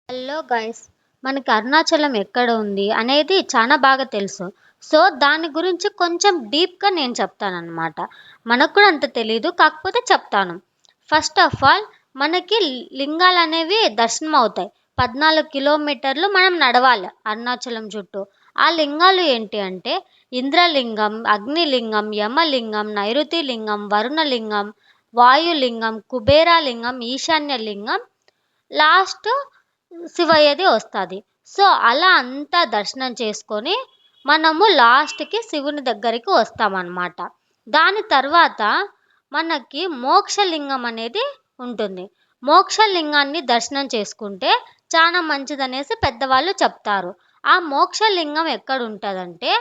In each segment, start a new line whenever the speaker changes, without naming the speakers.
Hello guys, మనకి అరుణాచలం ఎక్కడ ఉంది అనేది చాలా బాగా తెలుసు. సో దాని గురించి కొంచెం డీప్గా నేను చెప్తానన్నమాట. మనకు కూడా అంత తెలీదు, కాకపోతే చెప్తాను. ఫస్ట్ ఆఫ్ ఆల్, మనకి లింగాలు అనేవి దర్శనం అవుతాయి. 14 కిలోమీటర్లు మనం నడవాలి అరుణాచలం చుట్టూ. ఆ లింగాలు ఏంటి అంటే ఇంద్రలింగం, అగ్నిలింగం, యమలింగం, నైరుతి లింగం, వరుణలింగం, వాయులింగం, కుబేరాలింగం, ఈశాన్యలింగం, లాస్ట్ శివయ్యది వస్తుంది. సో అలా అంతా దర్శనం చేసుకొని మనము లాస్ట్కి శివుని దగ్గరికి వస్తామన్నమాట. దాని తర్వాత మనకి మోక్షలింగం అనేది ఉంటుంది. మోక్షలింగాన్ని దర్శనం చేసుకుంటే చాలా మంచిదనేసి పెద్దవాళ్ళు చెప్తారు. ఆ మోక్షలింగం ఎక్కడ ఉంటుందంటే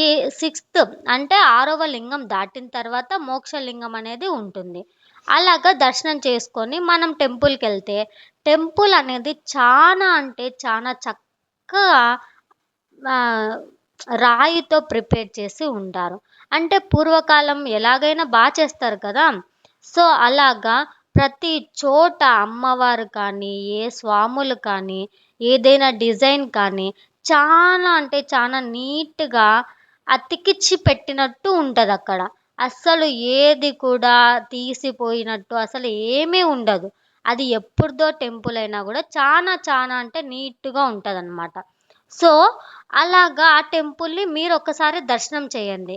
ఈ సిక్స్త్ అంటే 6వ లింగం దాటిన తర్వాత మోక్షలింగం అనేది ఉంటుంది. అలాగా దర్శనం చేసుకొని మనం టెంపుల్కి వెళ్తే టెంపుల్ అనేది చాలా అంటే చాలా చక్కగా ఆ, రాయితో ప్రిపేర్ చేసి ఉంటారు. అంటే పూర్వకాలం ఎలాగైనా బాగా చేస్తారు కదా. సో అలాగా ప్రతి చోట అమ్మవారు కానీ ఏ స్వాములు కానీ ఏదైనా డిజైన్ కానీ చాలా అంటే చాలా నీట్గా అతికిచ్చి పెట్టినట్టు ఉంటుంది అక్కడ. అస్సలు ఏది కూడా తీసిపోయినట్టు అసలు ఏమీ ఉండదు. అది ఎప్పుడుదో టెంపుల్ అయినా కూడా చాలా చాలా అంటే నీట్గా ఉంటుంది అనమాట. సో అలాగా ఆ టెంపుల్ని మీరు ఒకసారి దర్శనం చేయండి.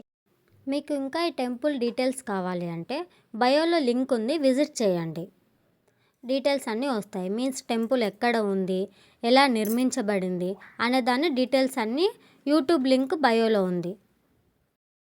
మీకు ఇంకా ఈ టెంపుల్ డీటెయిల్స్ కావాలి అంటే బయోలో లింక్ ఉంది, విజిట్ చేయండి. డీటెయిల్స్ అన్నీ వస్తాయి. మీన్స్ టెంపుల్ ఎక్కడ ఉంది, ఎలా నిర్మించబడింది అనే దాని డీటెయిల్స్ అన్నీ యూట్యూబ్ లింక్ బయోలో ఉంది.